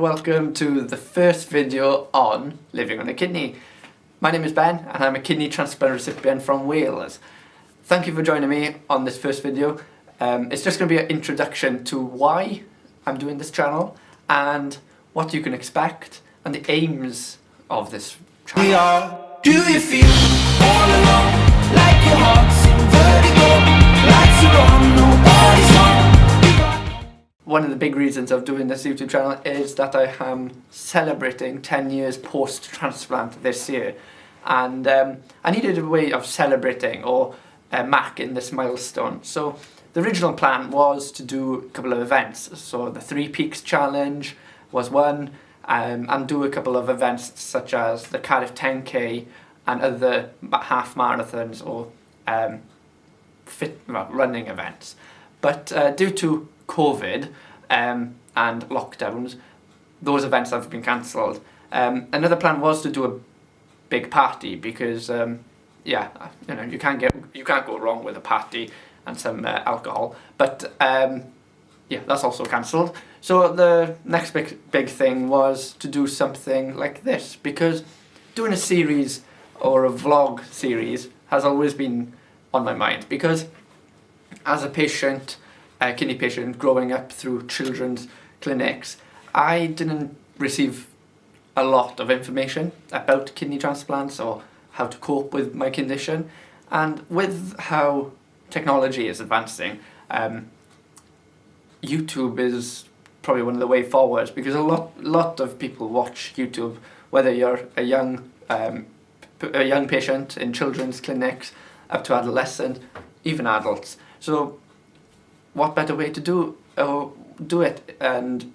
welcome to the first video on living on a kidney. My name is Ben and I'm a kidney transplant recipient from Wales. Thank you for joining me on this first video. It's just going to be an introduction to why I'm doing this channel and what you can expect and the aims of this channel. Do you feel all alone, like your heart's in vertigo, lights are on, nobody's home? One of the big reasons of doing this YouTube channel is that I am celebrating 10 years post-transplant this year, and I needed a way of celebrating or marking this milestone. So the original plan was to do a couple of events. So the 3 Peaks Challenge was one, and do a couple of events such as the Cardiff 10K and other half marathons or running events. But due to COVID and lockdowns, those events have been cancelled. Another plan was to do a big party because yeah, you know, you can't go wrong with a party and some alcohol. But yeah, that's also cancelled. So the next big thing was to do something like this, because doing a series or a vlog series has always been on my mind, because as a patient, a kidney patient growing up through children's clinics, I didn't receive a lot of information about kidney transplants or how to cope with my condition. And with how technology is advancing, YouTube is probably one of the way forward, because a lot of people watch YouTube, whether you're a young patient in children's clinics up to adolescent, even adults. So what better way to do it and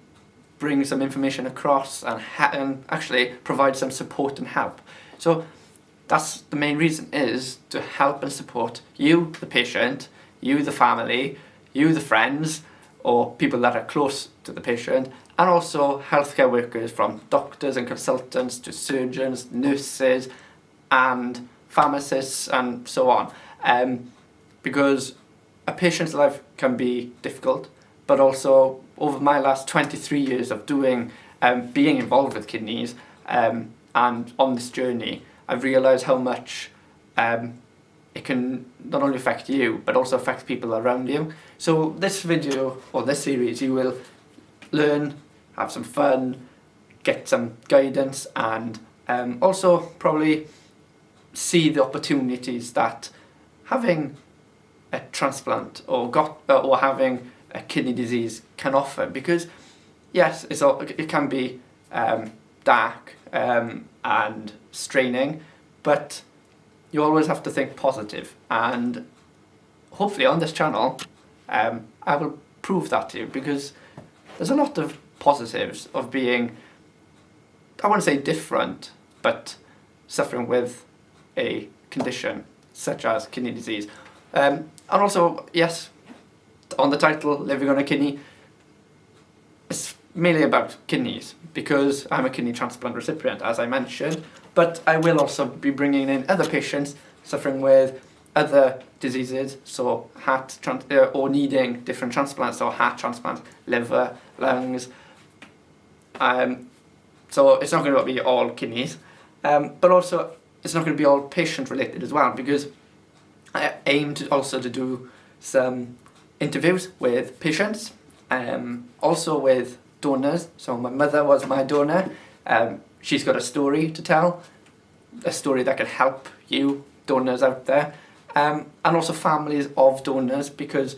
bring some information across and actually provide some support and help. So that's the main reason, is to help and support you, the patient, you, the family, you, the friends, or people that are close to the patient, and also healthcare workers, from doctors and consultants to surgeons, nurses, and pharmacists, and so on. Because a patient's life can be difficult, but also over my last 23 years of being involved with kidneys and on this journey, I've realised how much it can not only affect you, but also affect people around you. So this video, or this series, you will learn, have some fun, get some guidance, and also probably see the opportunities that having a transplant or having a kidney disease can offer. Because yes, it can be dark and straining, but you always have to think positive, and hopefully on this channel I will prove that to you, because there's a lot of positives of being, I wouldn't say different, but suffering with a condition such as kidney disease. And also, yes, on the title, Living on a Kidney, it's mainly about kidneys, because I'm a kidney transplant recipient, as I mentioned, but I will also be bringing in other patients suffering with other diseases, so or needing different transplants, so heart transplants, liver, lungs. So it's not going to be all kidneys, but also it's not going to be all patient related as well, because I aim to do some interviews with patients, also with donors. So my mother was my donor. She's got a story to tell, a story that can help you donors out there, and also families of donors, because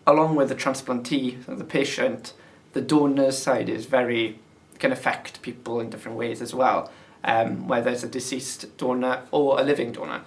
along with the transplantee, the patient, the donor's side can affect people in different ways as well, whether it's a deceased donor or a living donor.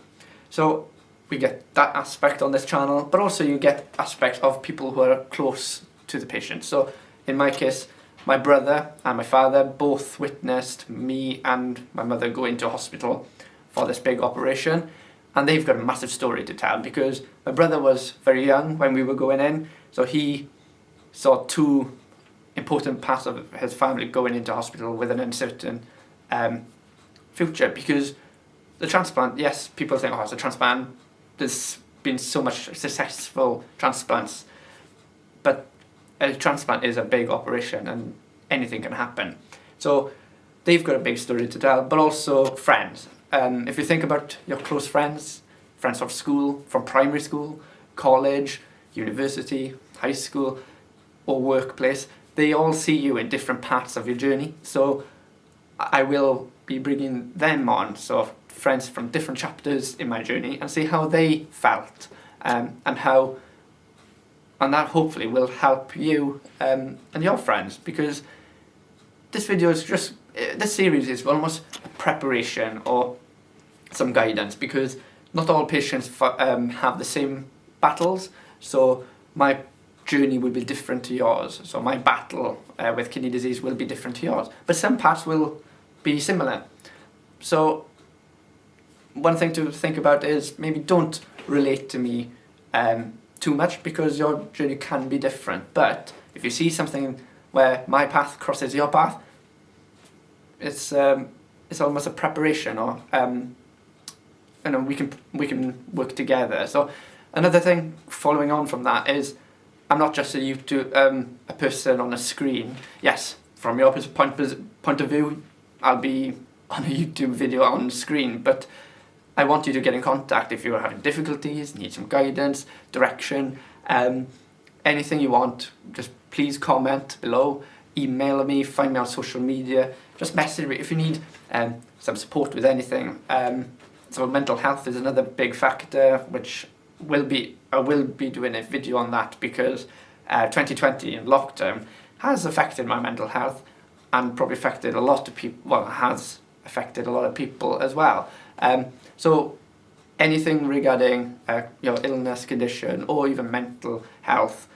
So we get that aspect on this channel, but also you get aspects of people who are close to the patient. So in my case, my brother and my father both witnessed me and my mother go into hospital for this big operation, and they've got a massive story to tell, because my brother was very young when we were going in, so he saw 2 important parts of his family going into hospital with an uncertain future. Because the transplant, yes, people think, oh, it's a transplant, there's been so much successful transplants, but a transplant is a big operation, and anything can happen. So they've got a big story to tell, but also friends. If you think about your close friends from school, from primary school, college, university, high school, or workplace, they all see you in different parts of your journey. So I will be bringing them on, so friends from different chapters in my journey, and see how they felt, and that hopefully will help you and your friends, because this series is almost preparation or some guidance, because not all patients have the same battles. So my journey will be different to yours. So my battle with kidney disease will be different to yours, but some parts will be similar. So one thing to think about is maybe don't relate to me too much, because your journey can be different. But if you see something where my path crosses your path, it's almost a preparation, or we can work together. So another thing following on from that is, I'm not just a person on a screen. Yes, from your point of view, I'll be on a YouTube video on screen, but I want you to get in contact if you're having difficulties, need some guidance, direction, anything you want. Just please comment below, email me, find me on social media, just message me if you need some support with anything. So mental health is another big factor, which I will be doing a video on that, because 2020 and lockdown has affected my mental health, and probably affected a lot of people. Well, it has affected a lot of people as well. So anything regarding your illness, condition, or even mental health,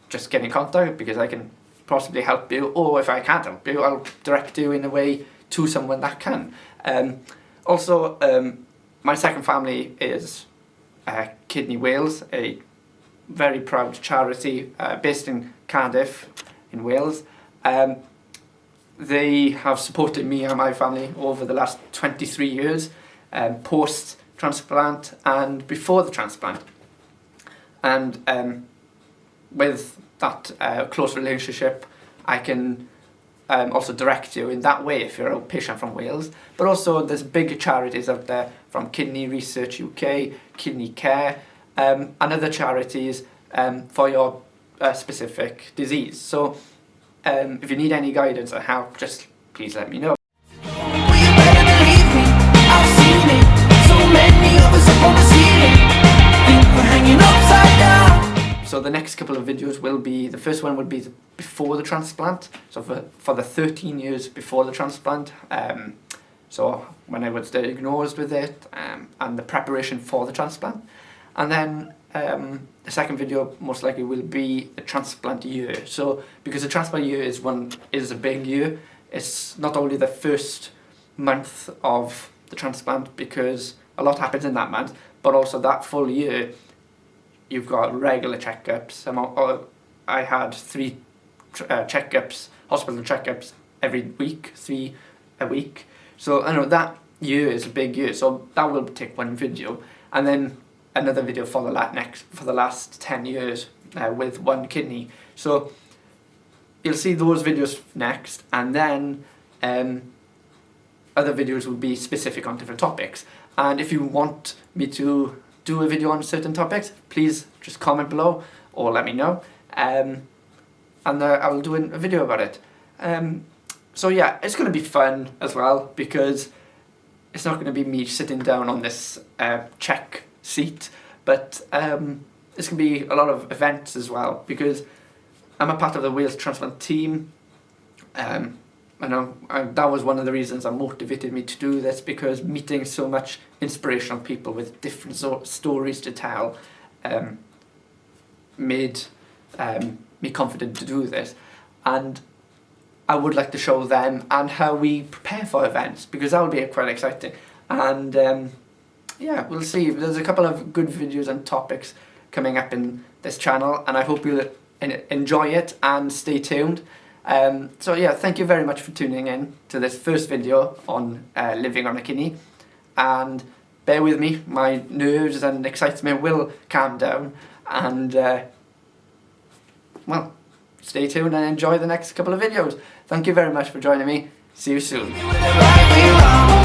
just get in contact, because I can possibly help you, or if I can't help you, I'll direct you in a way to someone that can. Also, my second family is Kidney Wales, a very proud charity based in Cardiff in Wales. They have supported me and my family over the last 23 years, post-transplant and before the transplant. And with that close relationship, I can also direct you in that way if you're a patient from Wales. But also there's big charities out there, from Kidney Research UK, Kidney Care, and other charities for your specific disease. So if you need any guidance or help, just please let me know. Well, you better believe me, I've seen it. So many of us up on the ceiling, think we're hanging upside down. So the next couple of videos will be, the first one would be before the transplant, so for the 13 years before the transplant, so when I was diagnosed with it, and the preparation for the transplant. And then the second video most likely will be the transplant year. So because the transplant year is a big year, it's not only the first month of the transplant, because a lot happens in that month, but also that full year you've got regular checkups. I had 3 checkups, hospital checkups every week, 3 a week. So I know that year is a big year, so that will take one video, and then another video for the last 10 years with one kidney. So you'll see those videos next, and then other videos will be specific on different topics. And if you want me to do a video on certain topics, please just comment below or let me know, and I'll do a video about it. So yeah, it's going to be fun as well, because it's not going to be me sitting down on this check seat, but it's going to be a lot of events as well, because I'm a part of the Wales transplant team. That was one of the reasons that motivated me to do this, because meeting so much inspirational people with different stories to tell made me confident to do this. And I would like to show them and how we prepare for events, because that would be quite exciting. And yeah, we'll see. There's a couple of good videos and topics coming up in this channel, and I hope you'll enjoy it and stay tuned. So yeah, thank you very much for tuning in to this first video on living on a kidney, and bear with me, my nerves and excitement will calm down, and well, stay tuned and enjoy the next couple of videos. Thank you very much for joining me. See you soon. Right way wrong.